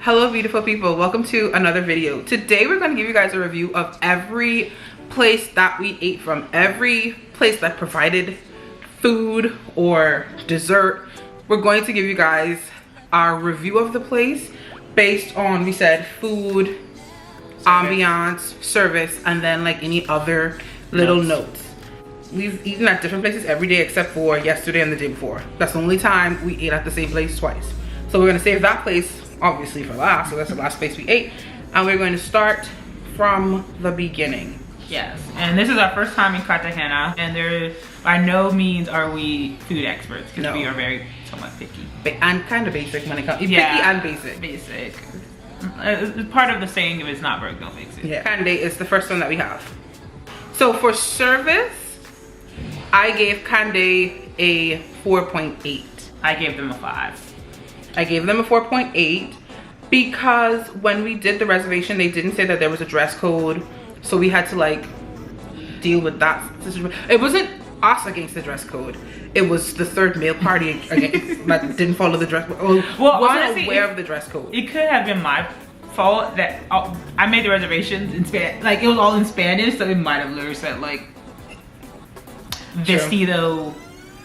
Hello beautiful people, welcome to another video. Today we're going to give you guys a review of every place that we ate from, every place that provided food or dessert. We're going to give you guys our review of the place based on, we said, food, ambiance, service, and then like any other little notes. We've eaten at different places every day except for yesterday and the day before. That's the only time we ate at the same place twice. So we're going to save that place obviously for last, so that's the last place we ate, and we're going to start from the beginning. Yes, and this is our first time in Cartagena, and there by no means are we food experts, because we are very somewhat picky and kind of basic when it comes. Picky and basic. It's part of the saying, if it's not broke, don't fix it. Yeah, Cande is the first one that we have. So for service, I gave Cande a 4.8. I gave them a 5. I gave them a 4.8 because when we did the reservation, they didn't say that there was a dress code, so we had to like deal with that. It wasn't us against the dress code, it was the third male party against, that didn't follow the dress code. Well, wasn't honestly, aware of the dress code. It could have been my fault that I made the reservations in Spanish, like it was all in Spanish, so it might have literally said like vestido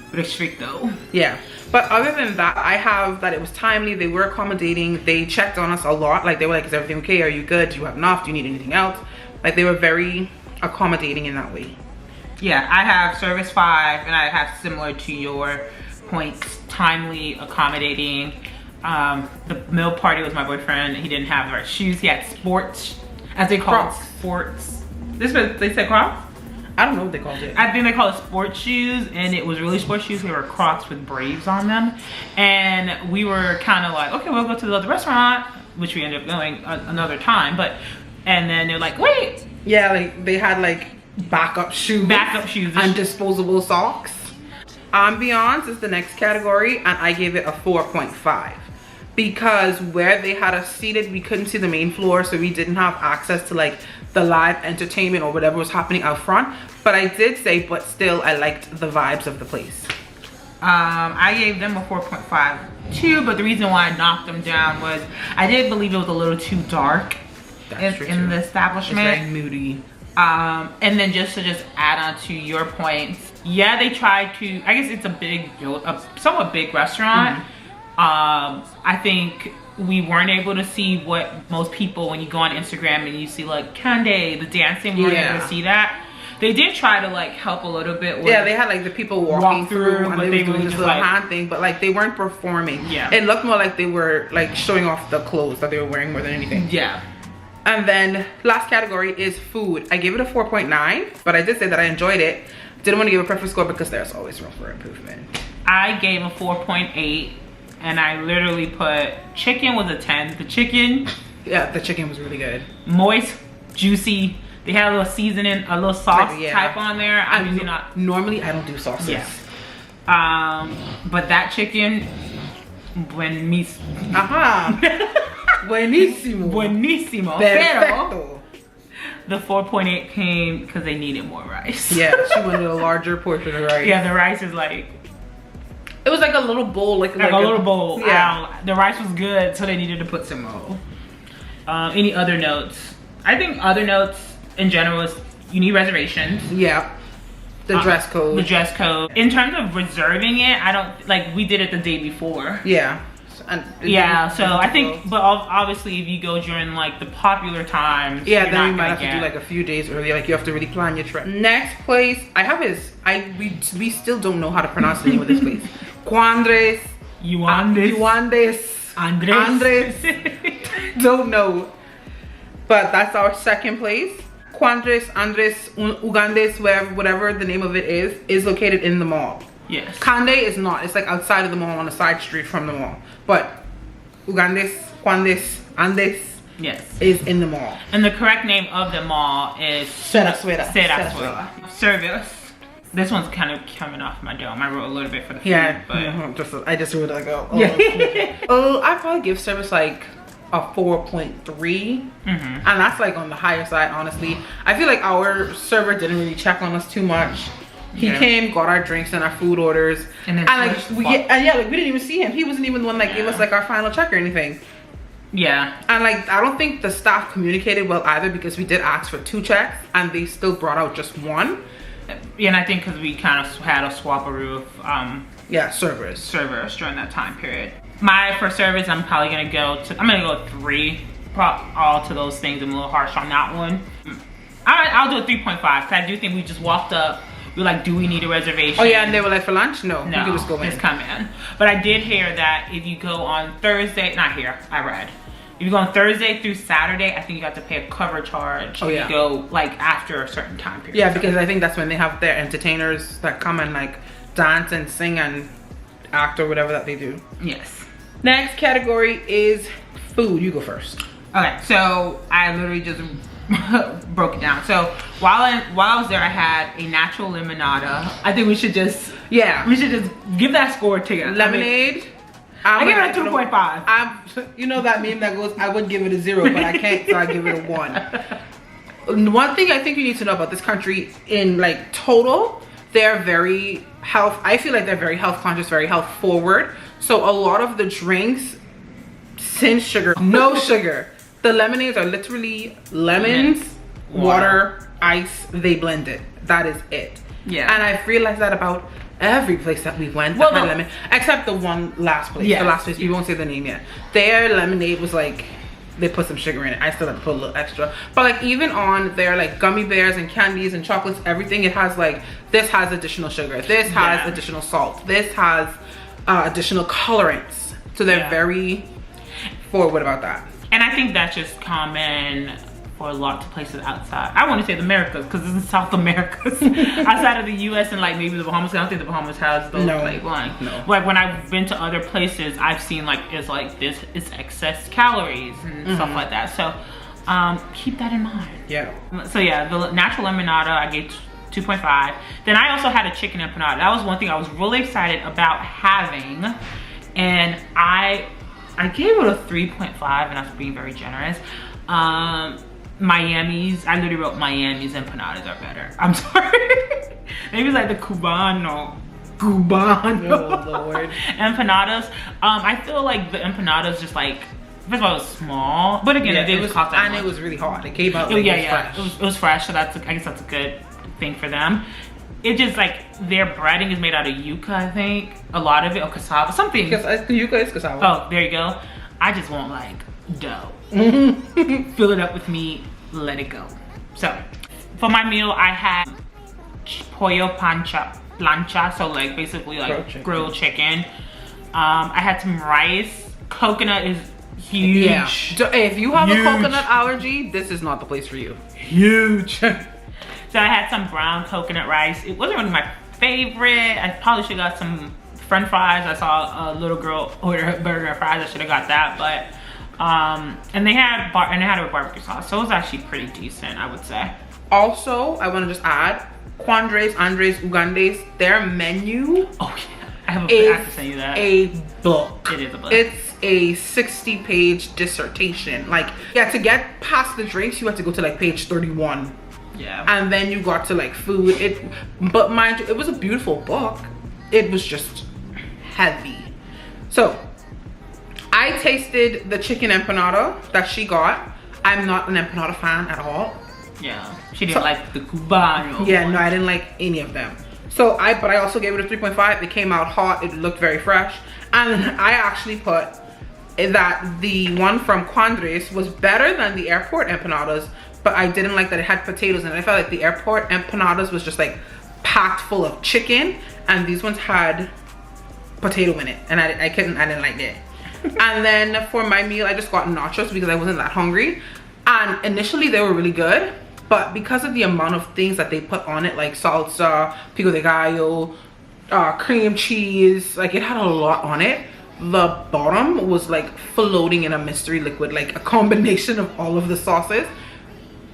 restricto. Yeah. But other than that, I have that it was timely, they were accommodating, they checked on us a lot. Like they were like, is everything okay? Are you good? Do you have enough? Do you need anything else? Like they were very accommodating in that way. Yeah, I have service 5, and I have similar to your points, timely, accommodating. The meal party was my boyfriend. He didn't have the right shoes. He had sports, as they call it, sports. They said Crocs? I don't know what they called it. I think they call it sports shoes, and it was really sports shoes. They were Crocs with braves on them, and we were kind of like, okay, we'll go to the other restaurant, which we ended up going another time. And then they're like, wait. Yeah, like they had like backup shoes and disposable socks. Ambiance is the next category, and I gave it a 4.5 because where they had us seated, we couldn't see the main floor, so we didn't have access to like the live entertainment or whatever was happening out front. But I did say, but still I liked the vibes of the place. I gave them a 4.5 too, but the reason why I knocked them down was I did believe it was a little too dark in the establishment. It's very moody. And then just to add on to your points, yeah, they tried to, I guess it's a somewhat big restaurant. I think we weren't able to see what most people, when you go on Instagram and you see like Cande, the dancing, we weren't able to see that. They did try to like help a little bit with, they had like the people walking through, and they were doing this little hand thing, but like they weren't performing. It looked more like they were like showing off the clothes that they were wearing more than anything. And then last category is food. I gave it a 4.9, but I did say that I enjoyed it. Didn't want to give a perfect score because there's always room for improvement. I gave a 4.8, and I literally put chicken was a 10. The chicken, the chicken was really good. Moist, juicy. They had a little seasoning, a little sauce type on there. Normally I don't do sauces. But that chicken, buenísimo. Pero the 4.8 came because they needed more rice. Yeah, she wanted a larger portion of rice. Yeah, the rice is like, it was like a little bowl, like a little bowl. Yeah, the rice was good, so they needed to put some more. Any other notes? I think other notes in general is you need reservations. Yeah. The dress code. The dress code. In terms of reserving it, I don't, like we did it the day before. Yeah. So I think, but obviously if you go during like the popular times, then you might have to do like a few days earlier. Like you have to really plan your trip. Next place I have is, we still don't know how to pronounce the name of this place. Andres. Don't know. But that's our second place. Andres Ugandes, whatever the name of it is located in the mall. Yes. Cande is not. It's like outside of the mall on a side street from the mall. But Andes is in the mall. And the correct name of the mall is Serasuela. Service. This one's kind of coming off my dome. I wrote a little bit for the food, but I just wrote like I'd probably give service like a 4.3, and that's like on the higher side, honestly. I feel like our server didn't really check on us too much. He came, got our drinks and our food orders, and we didn't even see him. He wasn't even the one that gave us like our final check or anything. Yeah. And like, I don't think the staff communicated well either, because we did ask for 2 checks and they still brought out just 1. Yeah, and I think because we kind of had a swap-a-roo of yeah, servers during that time period. For service, I'm probably gonna go 3. All to those things. I'm a little harsh on that one. I'll do a 3.5 because I do think we just walked up. We were like, do we need a reservation? Oh yeah, and they were like, for lunch? No, no, you can just go in. Just come in. But I did hear that if you go on Thursday, not here, I read. If you go on Thursday through Saturday, I think you have to pay a cover charge. Oh yeah. If you go like after a certain time period. Yeah, because I think that's when they have their entertainers that come and like dance and sing and act or whatever that they do. Yes. Next category is food. You go first. Okay, so I literally just broke it down. So while I was there, I had a natural limonada. I think we should just give that score together. Lemonade. I give it a 2.5. You know that meme that goes, I would give it a 0, but I can't, so I give it a 1. One thing I think you need to know about this country in like total, they're very I feel like they're very health conscious, very health forward. So a lot of the drinks, sin sugar, no sugar. The lemonades are literally lemons, water, ice, they blend it. That is it. Yeah. And I've realized that about every place that we went. Well, lemon, except the one last place. Yes. The last place, we won't say the name yet. Their lemonade was like, they put some sugar in it. I still have to put a little extra. But like even on their like gummy bears and candies and chocolates, everything, it has like, this has additional sugar. This has additional salt. This has additional colorants. So they're very forward about that. And I think that's just common for lots of places outside. I want to say the Americas, because it's in South Americas. Outside of the US and like maybe the Bahamas. I don't think the Bahamas has those like one. No. Like when I've been to other places, I've seen like it's like this is excess calories and stuff like that. So keep that in mind. Yeah. So yeah, the natural limonada I gave 2.5. Then I also had a chicken empanada. That was one thing I was really excited about having, and I gave it a 3.5, and I was being very generous. Miami's, I literally wrote Miami's empanadas are better. I'm sorry. Maybe it's like the Cubano Lord. Empanadas. I feel like the empanadas just like, first of all, it was small, but again, it was cost and it was really hot. It came out like fresh. It was fresh, so I guess that's a good thing for them. It just like their breading is made out of yuca, I think. A lot of it, or cassava, something. Yuca is cassava. Oh, there you go. I just want like dough. Fill it up with meat, let it go. So for my meal, I had pollo plancha, so like basically like grilled chicken. I had some rice. Coconut is huge. Yeah. If you have a coconut allergy, this is not the place for you. Huge. So I had some brown coconut rice. It wasn't really my favorite. I probably should have got some french fries. I saw a little girl order a burger and fries. I should have got that, but and they had a barbecue sauce, so it was actually pretty decent, I would say. Also, I want to just add, Andres, Ugandes, their menu. Oh yeah, I have to send you that. A book. It is a book. It's a 60-page dissertation. Like, yeah, to get past the drinks, you have to go to like page 31. Yeah. And then you got to like food. But mind you, it was a beautiful book. It was just heavy. So I tasted the chicken empanada that she got. I'm not an empanada fan at all. Yeah. She didn't like the Cubano. Yeah, no, I didn't like any of them. So but I also gave it a 3.5. It came out hot. It looked very fresh. And I actually put that the one from Quandres was better than the airport empanadas, but I didn't like that it had potatoes in it. I felt like the airport empanadas was just like packed full of chicken, and these ones had potato in it, and I didn't like it. And then for my meal, I just got nachos because I wasn't that hungry. And initially they were really good, but because of the amount of things that they put on it, like salsa, pico de gallo, cream cheese, like it had a lot on it. The bottom was like floating in a mystery liquid, like a combination of all of the sauces.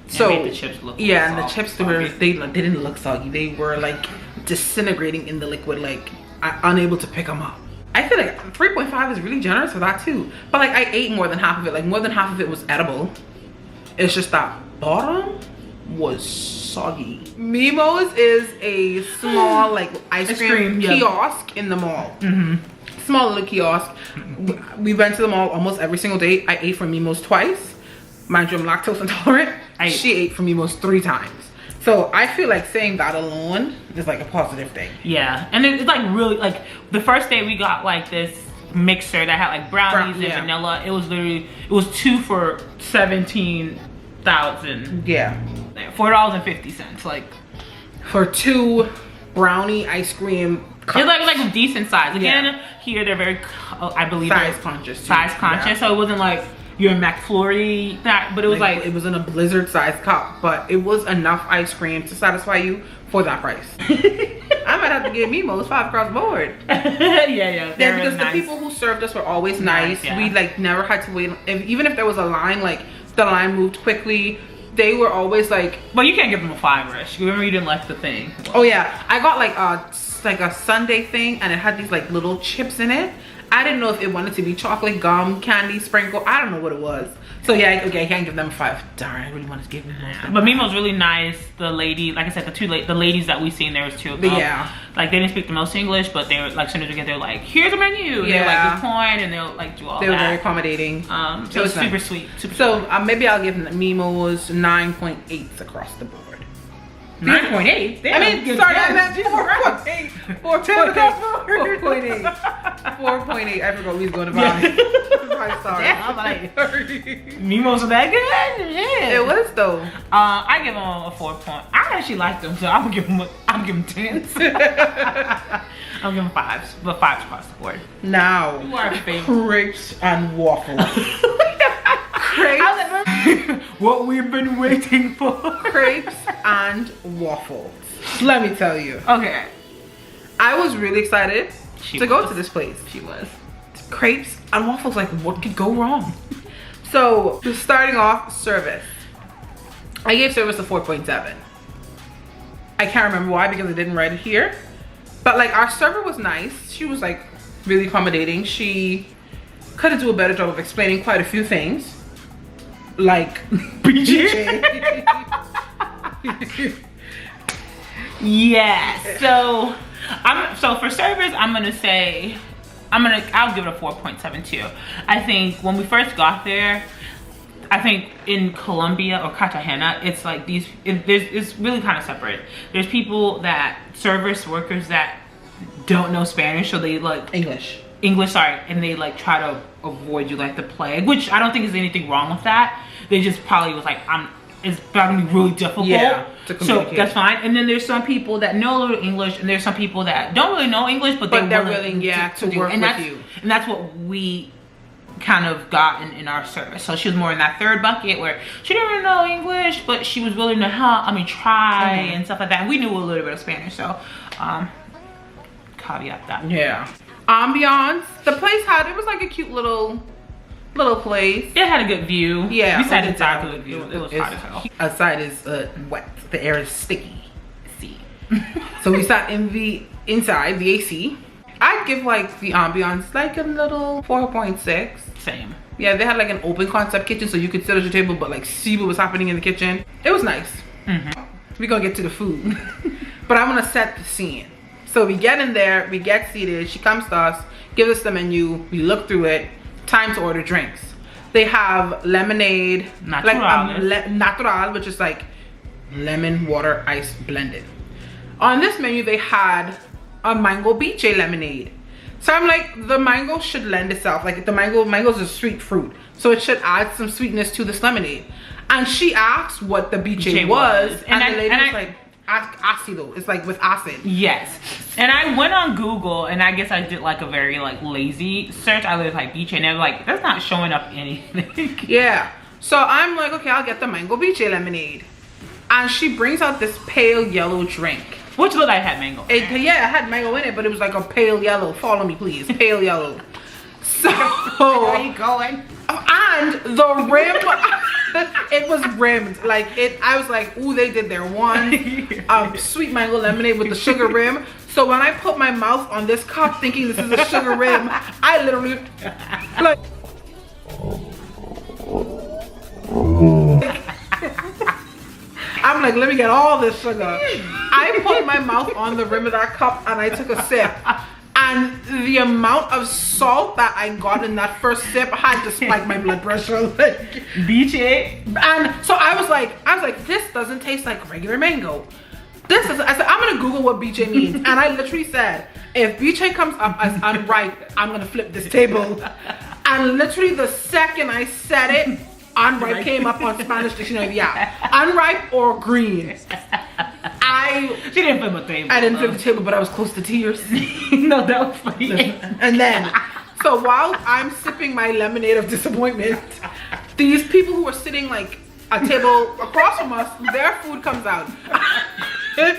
So made the chips look and the chips they didn't look soggy. They were like disintegrating in the liquid, like unable to pick them up. I feel like 3.5 is really generous for that too. But like I ate more than half of it. Like more than half of it was edible. It's just that bottom was soggy. Mimo's is a small like ice cream kiosk in the mall. small little kiosk. We went to the mall almost every single day. I ate from Mimo's twice. Mind you, I'm lactose intolerant. She ate from Mimo's 3 times. So I feel like saying that alone is like a positive thing. Yeah, and it's like really like the first day we got like this mixer that had like brownies and vanilla. It was literally, it was 2 for 17,000. Yeah, $4.50. Like for 2 brownie ice cream cups. It's like a decent size. Again, here they're very, I believe, size conscious. Size conscious. So it wasn't like your McFlurry, but it was like it was in a Blizzard size cup, but it was enough ice cream to satisfy you for that price. I might have to give Mimo's 5 across the board. yeah, because really the people who served us were always nice. We like never had to wait. Even if there was a line, like the line moved quickly. They were always like, but you can't give them a 5-ish. Remember you didn't like the thing. Oh yeah, I got like a sundae thing, and it had these like little chips in it. I didn't know if it wanted to be chocolate gum, candy, sprinkle. I don't know what it was. So yeah, okay, I can't give them a 5. Darn, I really wanted to give them that. But Mimo's really nice. The lady, like I said, the ladies that we seen, there was 2 of them. Yeah. Like they didn't speak the most English, but they were like, as soon as we get there, like, here's a menu. And they were like, good point, and they'll like do all that. They were very accommodating. So it was super sweet. So maybe I'll give Mimo's 9.8 across the board. 9.8? I mean, sorry, I meant 4.8. 4.8. 4.8. I forgot we was going to buy. I'm sorry. Yeah, I'm like, Mimo's are that good? Yeah. It was though. I give them a 4 point. I actually like them, so I'm gonna give them 10s. I'm giving 5s, but 5s across the board. Now, crepes and waffles. What we've been waiting for. Crepes and waffles. Let me tell you. Okay. I was really excited to go to this place. She was. Crepes and waffles, like what could go wrong? So, starting off, service. I gave service a 4.7. I can't remember why because I didn't write it here. But like our server was nice. She was like really accommodating. She could do a better job of explaining quite a few things. Like BJ. Yeah. So for service, I'll give it a 4.72. I think when we first got there, I think in Colombia or Cartagena, it's like it's really kind of separate. There's people service workers that don't know Spanish, so they like English, sorry, and they like try to avoid you like the plague, which I don't think is anything wrong with that. They just probably was like, it's gonna be really difficult. Yeah, so that's fine. And then there's some people that know a little English, and there's some people that don't really know English, but they're willing to work with you. And that's what we kind of got in our service. So she was more in that third bucket where she didn't really know English, but she was willing to help. I mean, try and stuff like that. And we knew a little bit of Spanish, so caveat that. Yeah. Ambiance. The place it was like a cute little place. It had a good view. Yeah. We sat inside for the view. It was hot as hell. Outside is wet. The air is sticky. See. So we sat inside the AC. I'd give like the ambiance like a little 4.6. Same. Yeah, they had like an open concept kitchen, so you could sit at your table but like see what was happening in the kitchen. It was nice. We're gonna get to the food. But I want to set the scene. So we get in there, we get seated, she comes to us, gives us the menu, we look through it, time to order drinks. They have lemonade, natural, which is like lemon, water, ice blended. On this menu, they had a mango biche lemonade. So I'm like, the mango should lend itself. Like the mango's a sweet fruit, so it should add some sweetness to this lemonade. And she asked what the biche was, and the lady was like, ácido. It's like with acid. Yes. And I went on Google, and I guess I did like a very like lazy search. I was like biche, and they're like, that's not showing up anything. Yeah. So I'm like, okay, I'll get the mango biche lemonade. And she brings out this pale yellow drink. Which looked like it had mango. Yeah, it had mango in it, but it was like a pale yellow. Follow me, please. Pale yellow. So where are you going? And the rim, it was rimmed. Like I was like, ooh, they did their one. Sweet mango lemonade with the sugar rim. So when I put my mouth on this cup thinking this is a sugar rim, I literally like. I'm like, let me get all this sugar. I put my mouth on the rim of that cup and I took a sip. And the amount of salt that I got in that first sip had to spike my blood pressure. Like, BJ. and so I was like, this doesn't taste like regular mango. I said, I'm gonna Google what BJ means. And I literally said, if BJ comes up as unripe, I'm gonna flip this table. And literally the second I said it, unripe came up on Spanish dictionary. Yeah, unripe or green. She didn't flip a table. I didn't flip the table, but I was close to tears. No, that was funny. And then, so while I'm sipping my lemonade of disappointment, these people who are sitting like a table across from us, their food comes out. You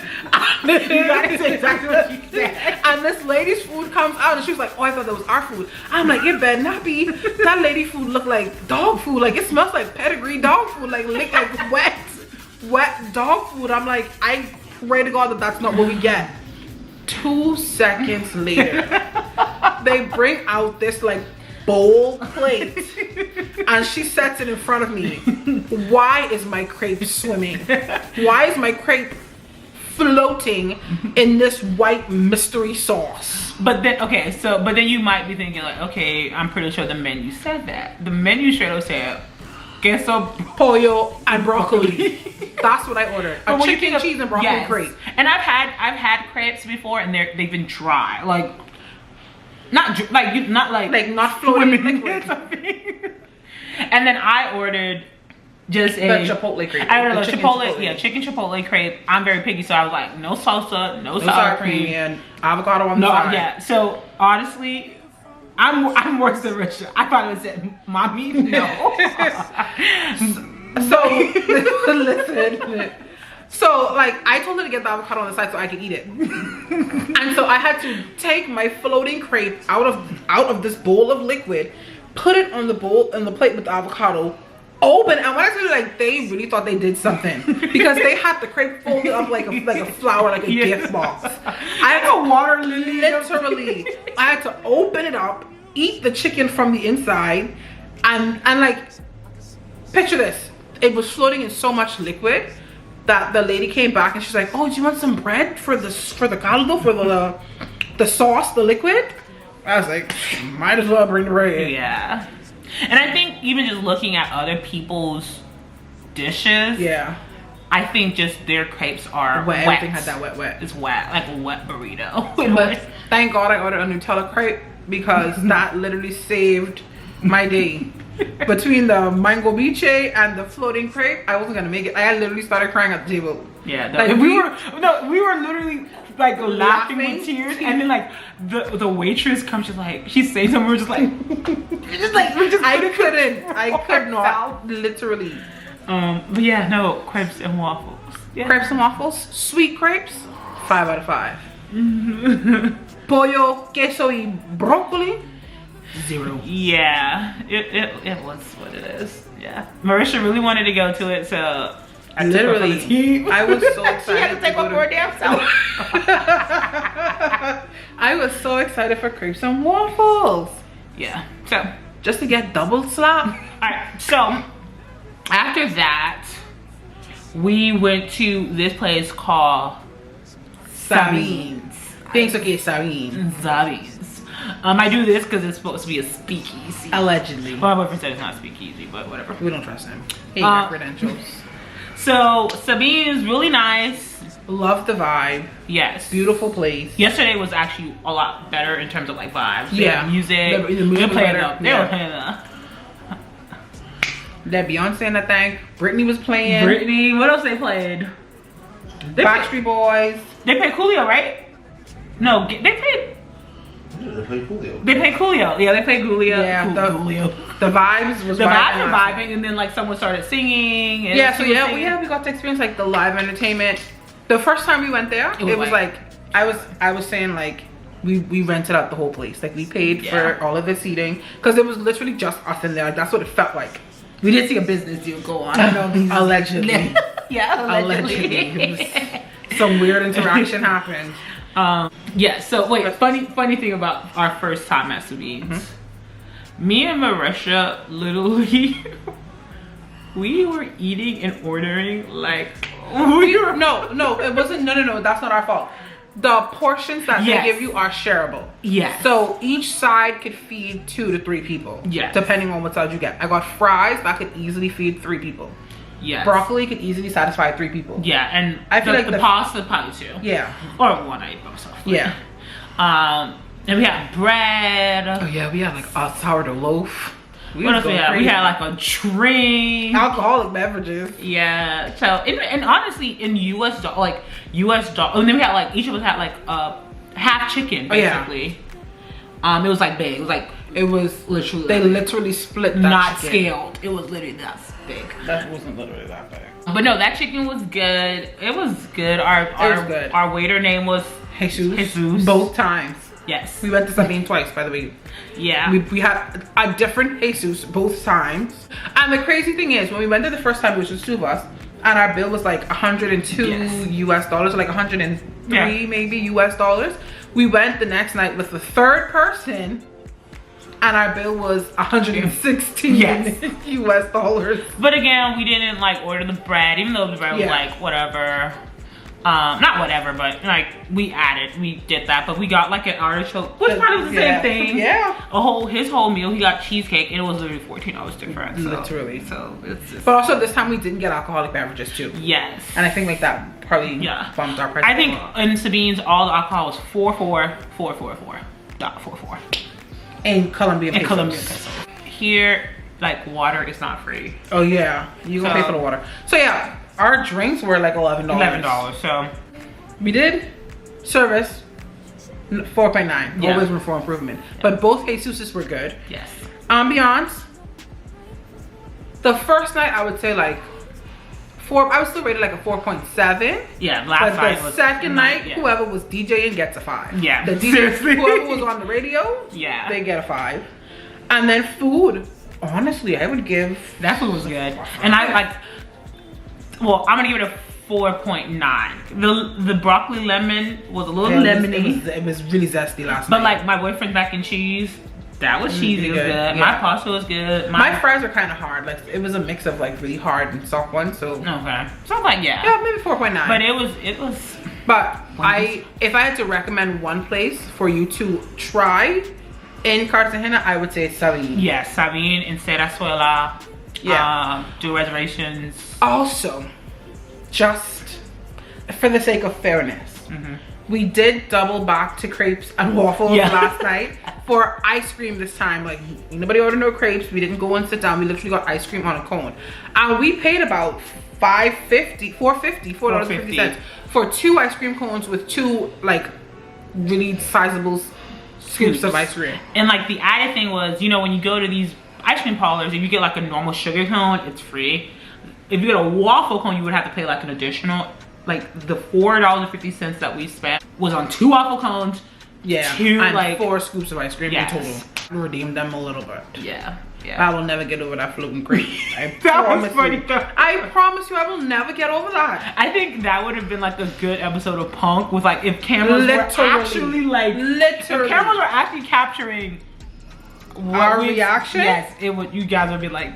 gotta say exactly what you said. And this lady's food comes out and she was like, oh, I thought that was our food. I'm like, it better not be. That lady food looked like dog food. Like, it smells like pedigree dog food. Like wet dog food. I'm like, I pray to God that that's not what we get. 2 seconds later, they bring out this like bowl plate and she sets it in front of me. Why is my crepe swimming? Why is my crepe floating in this white mystery sauce? But then, okay, so, but then you might be thinking like, okay, I'm pretty sure the menu said that. The menu straight up said, queso, pollo, and broccoli. That's what I ordered. A chicken, cheese, and broccoli crepe. And I've had crepes before, and they've been dry, like not floating in liquid. And then I ordered just a chipotle crepe. I ordered a chipotle, chicken chipotle crepe. I'm very picky, so I was like, no salsa, no sour cream, and avocado on the side. Yeah. So honestly, I'm worse than Marisha. I probably said, mommy, no. So listen. So like I told her to get the avocado on the side so I could eat it. And so I had to take my floating crepe out of this bowl of liquid, put it on the plate with the avocado, open, and when I tell you, like, they really thought they did something because they had the crepe folded up like a flower, like a gift box. I had to water literally. I had to open it up, eat the chicken from the inside, and like, picture this. It was floating in so much liquid that the lady came back and she's like, oh, do you want some bread for the caldo, for the sauce, the liquid? I was like, might as well bring the bread. Yeah. And I think even just looking at other people's dishes, I think just their crepes are wet. Everything had that wet. It's wet, like a wet burrito. But thank God I ordered a Nutella crepe because that literally saved my day. Between the mango biche and the floating crepe, I wasn't gonna make it. I literally started crying at the table. Yeah, like we were literally like laughing with tears, and then like the waitress comes, just like she says something, we're just like, I could not, literally. But yeah, no, crepes and waffles. Yeah. Crepes and waffles, sweet crepes, 5 out of 5. Pollo, queso y broccoli, 0. Yeah, it was what it is. Yeah, Marisha really wanted to go to it, so I was so excited. She had to take one for her damn self. I was so excited for crepes and waffles. Yeah, so just to get double slap. All right, so after that, we went to this place called Sabines. Things okay, Sabines. I do this because it's supposed to be a speakeasy. Allegedly. Well, my boyfriend said it's not a speakeasy, but whatever. We don't trust him. He got credentials. So Sabine is really nice. Love the vibe. Yes. Beautiful place. Yesterday was actually a lot better in terms of like vibes. Yeah. Music. The music was better. They were playing up. That Beyonce and I think. Britney was playing. Britney. What else they played? Backstreet Boys. They played Coolio, right? No, they played. They played Coolio. They played Coolio. Yeah, they played Coolio. Yeah, Coolio. The vibes was the vibes were vibing, and then like someone started singing. And yeah, so yeah, we got to experience like the live entertainment. The first time we went there, it was like I was saying like we rented out the whole place. Like we paid for all of the seating because it was literally just us in there. Like, that's what it felt like. We did see a business deal go on. Allegedly. Yeah, allegedly. Some weird interaction happened. Yeah, so wait, funny thing about our first time at Sabines. Me and Marisha literally we were eating and ordering like no, it wasn't. No, that's not our fault. the portions that Yes. they give you are shareable. Yes. So each side could feed 2 to 3 people. Yes. Depending on what side you get. I got fries that could easily feed 3 people. Yes. Broccoli could easily satisfy 3 people. Yeah, and I feel like the the- pasta probably 2. Yeah. Or 1 I eat by myself. Yeah. And we had bread. Oh yeah, we had like a sourdough loaf. What else we had? We had like a drink. Alcoholic beverages. Yeah. So and honestly, in US dollar, and then we had like each of us had like half chicken basically. Oh, It was like big. It was literally. They literally split that not chicken. scaled. It was literally that big. That wasn't literally that big. But no, that chicken was good. It was good. Our waiter name was Jesus. Both times. Yes. We went to Sabine twice, by the way. Yeah. We had a different Jesus both times. And the crazy thing is, when we went there the first time, it was just 2 of us. And our bill was like 102 US dollars, or like 103 maybe US dollars. We went the next night with the 3rd person. And our bill was 116 US dollars. But again, we didn't like order the bread, even though the bread was like whatever. Not whatever, but like we did that, but we got like an artichoke, which probably was the same thing. Yeah. His whole meal, he got cheesecake, and it was literally $14 different. So, Literally. So it's just. But also this time we didn't get alcoholic beverages too. Yes. And I think like that probably bumped our price. I think in Sabine's all the alcohol was 44444. In Colombian pesos. Colombian pesos. Here, like water is not free. Oh yeah, you gonna pay for the water. So yeah, our drinks were like $11. $11. So we did service 4.9. Yeah. Always room for improvement. But both Jesuses were good. yes. Ambiance. The first night I would say like 4. I would still rate it like a 4.7. Yeah, last night But the was second night, yeah. whoever was DJing gets a 5. Yeah, The DJ, seriously. whoever was on the radio, Yeah. they get a 5. And then food, honestly, I would give. That food was good. And I like, well, I'm gonna give it a 4.9. The broccoli lemon was a little lemony. It was really zesty last But night. like my boyfriend's mac and cheese, that was cheesy. It was good. Yeah. My pasta was good. My fries are kind of hard. Like it was a mix of like really hard and soft ones. So Okay. So I was like, yeah. yeah, maybe 4.9. But it was. But if I had to recommend one place for you to try in Cartagena, I would say it's Sabine. Yes, Sabine in Serazuela. Yeah. Do reservations. Also, just for the sake of fairness, we did double back to crepes and waffles last night for ice cream this time. Like nobody ordered no crepes. We didn't go and sit down. We literally got ice cream on a cone, and we paid about $4.50 for 2 ice cream cones with 2 like really sizable scoops of ice cream. And like the added thing was, you know, when you go to these ice cream parlors, if you get like a normal sugar cone, it's free. If you get a waffle cone, you would have to pay like an additional. Like the $4.50 that we spent was on 2 waffle cones. Yeah, 2 and like 4 scoops of ice cream in Yes. total. Redeemed them a little bit. Yeah. I will never get over that floating cream. I That was promise funny you. though. I promise you, I will never get over that. I think that would have been like a good episode of Punk with like if cameras were actually like if cameras were actually capturing our reaction. Yes, it would. You guys would be like,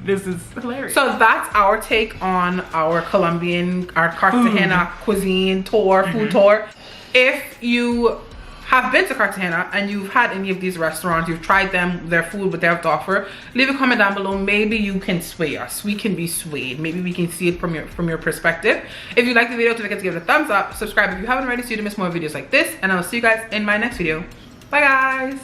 this is hilarious. So that's our take on our Cartagena cuisine tour, food tour. If you have been to Cartagena and you've had any of these restaurants, you've tried them, their food, what they have to offer, leave a comment down below. Maybe you can sway us. We can be swayed. Maybe we can see it from your perspective. If you like the video, don't forget to give it a thumbs up. Subscribe if you haven't already so you don't miss more videos like this. And I'll see you guys in my next video. Bye guys.